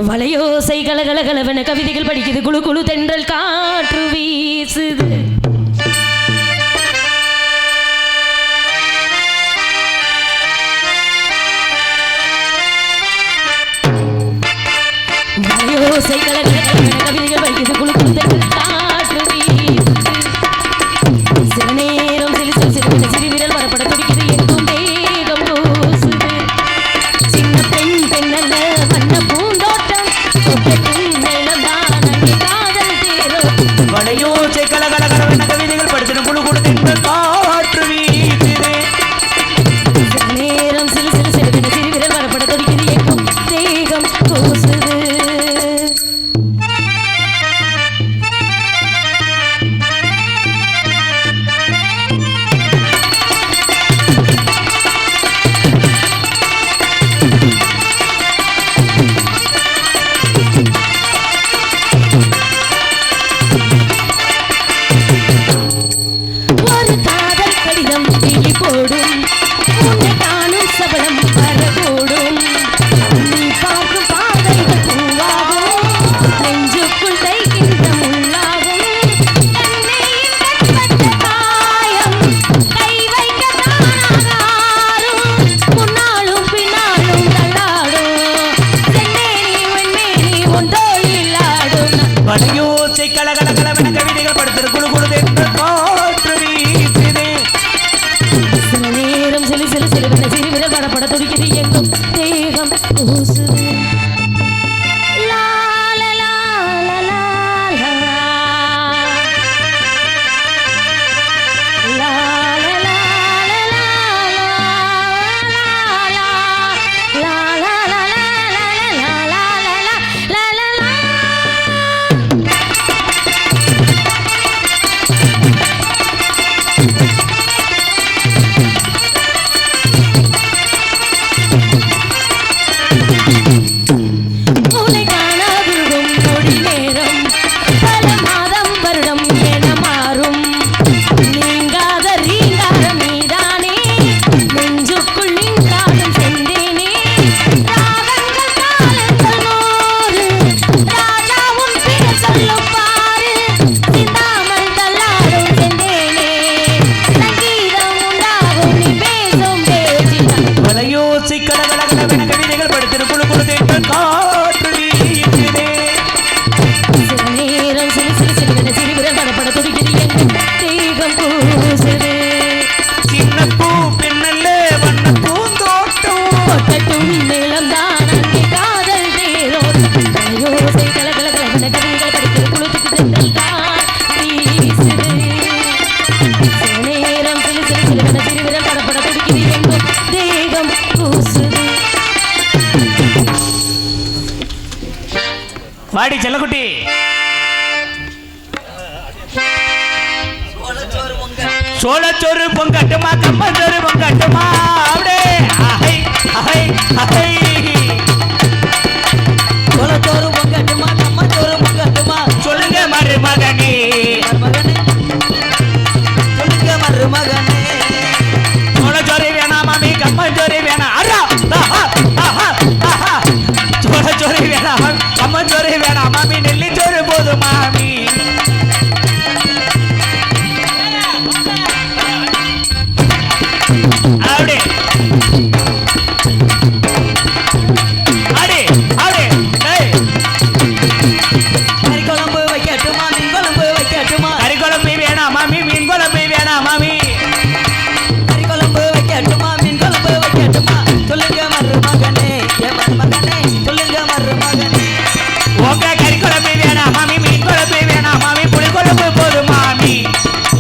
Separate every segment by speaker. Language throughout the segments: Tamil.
Speaker 1: வலையோசை கலகலகலவென கவிதைகள் படிக்குது, குழு குழு தென்றல் காற்று வீசுது. வலையோசை கலகலகலவென கவிதைகள் படிக்குது, குழு குழு தென்றல் காற்று வீசுது. சில நேரம் சிலு சிறு சிறுவிரல் வரப்பட துடிக்குது, எங்கும் வேகம் பூசுது. சின்ன பெண் பெண்ணல்ல வண்ண பூந்தோட்டம்,
Speaker 2: வளையோசை கலகலகலவென கவிதைகள் படிச்சிடும், குழு குழு தென்றல் காற்று வீசுது.
Speaker 1: நேரம் சிலு சிறு சிறுவிரல் வரப்பட துடிக்குது, எங்கும் வேகம் பூசுது. ஒரு காதல் கடிதம் தீ போடும், உன்னை காணும் சபலம் வரக்கூடும். நீ பார்க்கும் பாதைகள் பூவாகும், நெஞ்சுக்குள் தைக்கின்ற முள்ளாகும். கண்ணையின் கண்பட்ட காயம் கை வைக்க தானாகாரும், முன்னாலும் பின்னாலும் தள்ளாடும். சென்னேனி வெண்ணேனி ஒன்றோளில் ஆடும்.
Speaker 2: வளையோசை கலகலகலவென கவிதைகள் படிச்சிடும், குழு குழு தென்றல் காற்று வீசுது.
Speaker 1: சில நேரம் சிலு சிலு சிறுவன சிறுவிரல் படப்பட துடிக்குது, எங்கும் தேகம் பூசுது. லா லா லா லா லா லா. லா லா லா லா லா லா. லா லா லா லா லா லா லா லா லா. உன்னை காணாதுருகும் நொடி நேரம் பல மாதம் வருடம் என மாறும். நீங்காத ரீங்காரம் நீதானே, நெஞ்சுக்குள் நின்றாலும் சென்றேனே. ராகங்கள் காலங்கள் நூறு, ராஜா உன் பேர் சொல்லும் பாரு. சிந்தாமல் தள்ளாடும் சென்றேனே, சங்கீதம் உண்டாகும் நீ பேசும் பேச்சில்.
Speaker 2: வளையோசை கலகலகலவென கவிதைகள் படிச்சிடும், குழு குழு தென்றல் காற்று வீசுது.
Speaker 1: சில நேரம் சிலு சிலு சிறுவன சிறுவிரல் படப்பட துடிக்குது, எங்கும் தேகம் பூசுது.
Speaker 2: சின்ன பூ பெண்ணல்ல வண்ண பூந்தோட்டம்,
Speaker 1: கொட்டட்டும் நிலம்தான் அங்கே காதல் தேரோட்டம். வலையோசை கலகலகலவென கவிதைகள் படிக்குது, குளுத்துக்கு தென்றல் காற்று வீசுது. சில நேரம் சிலு சிலு சிறுவன சிறுவிரல் படப்பட துடிக்குது, எங்கும் தேகம் பூசுது.
Speaker 2: வாடி செல்லக்குட்டி. சோளச்சோறு பொங்கட்டுமா, கம்மஞ்சோறு பொங்கட்டுமா, அப்படியே அஹை அஹை அஹை.
Speaker 3: சோளச்சோறு பொங்கட்டுமா, கம்மஞ்சோறு பொங்கட்டுமா,
Speaker 2: சொல்லுங்க மருமகனே,
Speaker 3: சொல்லுங்க மருமகனே.
Speaker 2: சோளச்சோறு வேணாம் மாமி, கம்மஞ்சோறு வேணாம். அரா ஆஹா ஆஹா ஆஹா. சோளச்சோறு வேணாம், கம்மஞ்சோறு வேணாம் மாமி, நெல்லிச்சோறு போதும் மாமி. அப்படி அடி அப்படி ஏய்.
Speaker 3: கறி குழம்பு வைக்கட்டுமா, மீன் குழம்பு வைக்கட்டுமா,
Speaker 2: கறி குழம்பு வேணாம் மாமி, மீன் குழம்பு வேணாம் மாமி.
Speaker 3: கறி குழம்பு வைக்கட்டுமா, மீன் குழம்பு வைக்கட்டுமா, சொல்லுங்க மருமகனே, என் மருமகனே, சொல்லுங்க மருமகனே.
Speaker 2: உங்க கறி குழம்பு வேணாம் மாமி, மீன் குழம்பு வேணாம் மாமி, புளி குழம்பு போதும் மாமி.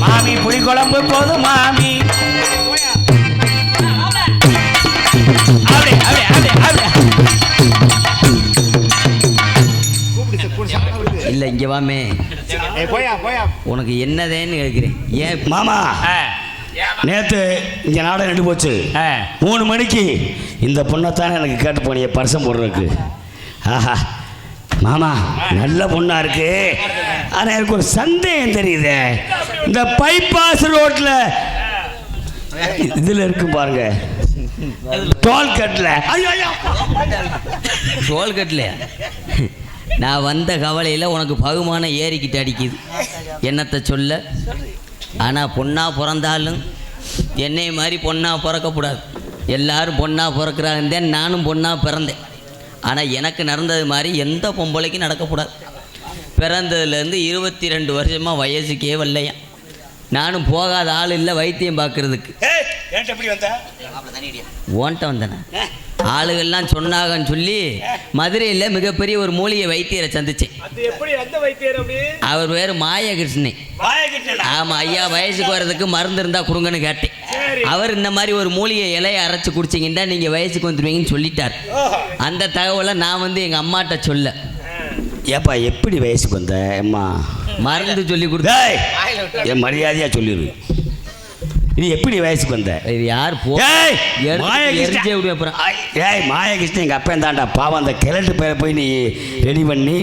Speaker 2: மாமி புளி குழம்பு போதும் மாமி. அப்படி அப்படி அப்படி அப்படி.
Speaker 3: இல்ல இங்க வாமே, உனக்கு என்னதேன்னு கேட்கிறேன். ஏன்
Speaker 4: மாமா நேற்று இங்கே நாடகம் நின்று போச்சு. 3 மணிக்கு இந்த பொண்ணைத்தானே எனக்கு கேட்டு போனிய பரிசம் போடுறதுக்கு. ஆஹா மாமா நல்ல பொண்ணா இருக்கு. ஆனால் எனக்கு ஒரு சந்தேகம் தெரியுது. இந்த பைபாஸ் ரோட்டில் இதில் இருக்கும் பாருங்க, டோல்கேட்ல
Speaker 3: டோல்கேட்லையா? நான் வந்த கவலையில் உனக்கு பகுமானம் ஏறிக்கிட்டு அடிக்குது, என்னத்தை சொல்ல. ஆனால் பொண்ணாக பிறந்தாலும் என்னை மாதிரி பொண்ணாக பிறக்கக்கூடாது. எல்லாரும் பொண்ணாக பிறக்கிறாங்கன்னு நானும் பொண்ணாக பிறந்தேன். ஆனால் எனக்கு நடந்தது மாதிரி எந்த பொம்பளைக்கும் நடக்கக்கூடாது. பிறந்ததுலேருந்து 22 வருஷமாக வயசுக்கே வரலையா. நானும் போகாத ஆள் இல்லை வைத்தியம் பார்க்குறதுக்கு. ஓன்ட்ட வந்தேனே ஆளுகள்லாம் சொன்னாங்கன்னு சொல்லி மதுரையில் மிகப்பெரிய ஒரு மூலிகை வைத்தியரை சந்திச்சேன். அவர் பேர் மாயகிருஷ்ணன். ஆமாம் ஐயா, வயசுக்கு வர்றதுக்கு மருந்து இருந்தால் கொடுங்கன்னு கேட்டேன். அவர் இந்த மாதிரி ஒரு மூலிகை இலையை அரைச்சி குடிச்சிங்கன்னா நீங்கள் வயசுக்கு வந்துடுவீங்கன்னு சொல்லிட்டார். அந்த தகவலை நான் வந்து எங்கள் அம்மாட்ட சொல்ல.
Speaker 4: ஏப்பா எப்படி வயசுக்கு வந்த அம்மா?
Speaker 3: மருந்து சொல்லி கொடுத்தா
Speaker 4: என் மரியாதையாக சொல்லிடு. இது எப்படி வயசுக்கு வந்த?
Speaker 3: இது யார்
Speaker 4: மாயகிருஷ்ணன் எங்கள் அப்பா தாண்டா பாவம். அந்த கிழட்டு பேரை போய் நீ ரெடி பண்ணி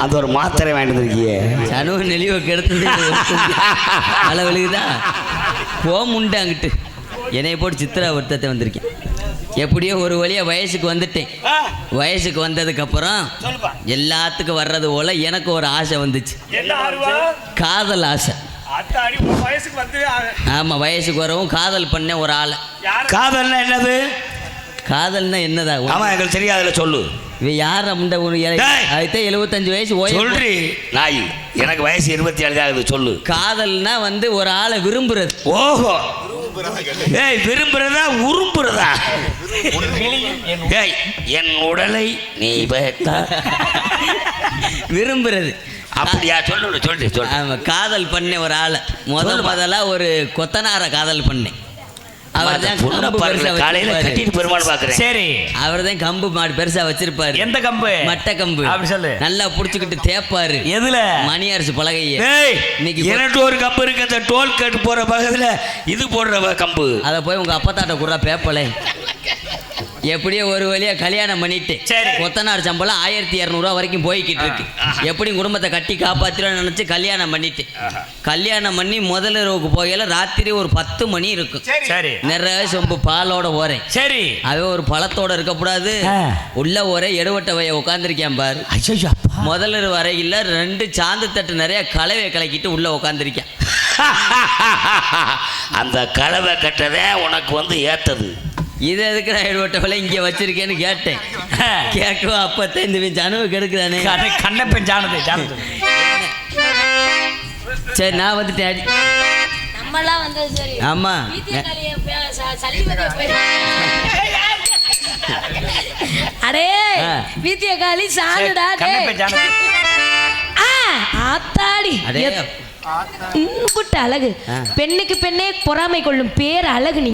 Speaker 4: அந்த ஒரு மாத்திரை வாங்கிட்டு வந்திருக்கியே.
Speaker 3: சனுவ நெளிவை கெடுத்தது மழை விழுகுதா போமுண்டு அங்கிட்டு என்னை போட்டு சித்திரா வருத்தத்தை வந்திருக்கேன். எப்படியோ ஒரு வழியாக வயசுக்கு வந்துட்டேன். வயசுக்கு வந்ததுக்கப்புறம் எல்லாத்துக்கும் வர்றது போல எனக்கு ஒரு ஆசை வந்துச்சு, காதல் ஆசை. ஆமாம், வயசுக்கு வரவும் காதல் பண்ண ஒரு ஆளை.
Speaker 4: காதல்னா என்னது?
Speaker 3: காதல்னா என்னதா?
Speaker 4: ஆமாம், எங்களுக்கு தெரியாதுல சொல்லு.
Speaker 3: யார் அந்த ஒரு அதுதான் 75 வயசு
Speaker 4: சொல்றி நாய். எனக்கு வயசு 27 தான் ஆகுது. சொல்லு.
Speaker 3: காதல்னா வந்து ஒரு ஆளை விரும்புறது.
Speaker 4: ஓஹோ, ஏய் விரும்புறதா உரும்புறதா? ஏய் என் உடலை நீ
Speaker 3: விரும்புறது
Speaker 4: அப்படியா? சொல்லு சொல்லு சொல்லு.
Speaker 3: ஆமாம், காதல் பண்ண ஒரு ஆளை முதல்ல ஒரு கொத்தனாரை காதல் பண்ணேன். அவர் தான்
Speaker 4: காலையில கட்டிட்டு பெருமாள் பாக்குறேன்.
Speaker 2: சரி,
Speaker 3: அவர் தான் கம்பு மாடு பெருசா வச்சிருப்பாரு.
Speaker 2: எந்த கம்பு?
Speaker 3: மட்டை கம்பு.
Speaker 2: அப்படி சொல்லு.
Speaker 3: நல்லா புடிச்சுக்கிட்டு தேப்பாரு.
Speaker 2: எதுல?
Speaker 3: மணி அரசு பலகைய.
Speaker 4: இன்னைக்கு எனக்கு ஒரு கம்பு இருக்கு. அந்த டோல் கேட்டு போற பக்கத்துல இது போடுற கம்பு.
Speaker 3: அதை போய் உங்க அப்பத்தாட்ட கூட பேப்பலை. எப்படியோ ஒரு வழியா கல்யாணம் பண்ணிட்டு கொத்தனார் சம்பளம் 1200 வரைக்கும் போய்கிட்டு இருக்கு. எப்படி குடும்பத்தை கட்டி காப்பாத்திரன்னு நினைச்சு கல்யாணம் பண்ணிட்டு கல்யாணம் பண்ணி முதல் இரவுக்கு போகல ராத்திரி ஒரு 10 மணி இருக்கும். நிறைய சொம்பு பாலோட போறேன். சரி, அவன் ஒரு பழத்தோட இருக்கக்கூடாது. உள்ள ஒரே எடுவட்ட வய உட்காந்துருக்கேன் பாரு. முதல் இரவு வரையில் 2 சாந்து தட்டு நிறைய கலவை கலக்கிட்டு உள்ள உட்காந்துருக்கேன்.
Speaker 4: அந்த கலவை கட்டதே உனக்கு வந்து ஏத்தது.
Speaker 3: இது எதுக்கு நான் எடுவட்டவளை இங்கே வச்சிருக்கேன்னு கேட்டேன். கேட்கவும் அப்பத்தான் இந்த ஜனவை கெடுக்கிறானே.
Speaker 2: கண்ணப்பெண் ஜானது ஜானது.
Speaker 3: சரி, நான் வந்துட்டேன்.
Speaker 1: நம்மலாம் வந்தது சரி.
Speaker 3: ஆமா,
Speaker 1: அடே வீத்திய காலி சாணுடா. ஆத்தாடி அழகு. பெண்ணுக்கு பெண்ணே பொறாமை கொள்ளும் பேர் அழகு. நீ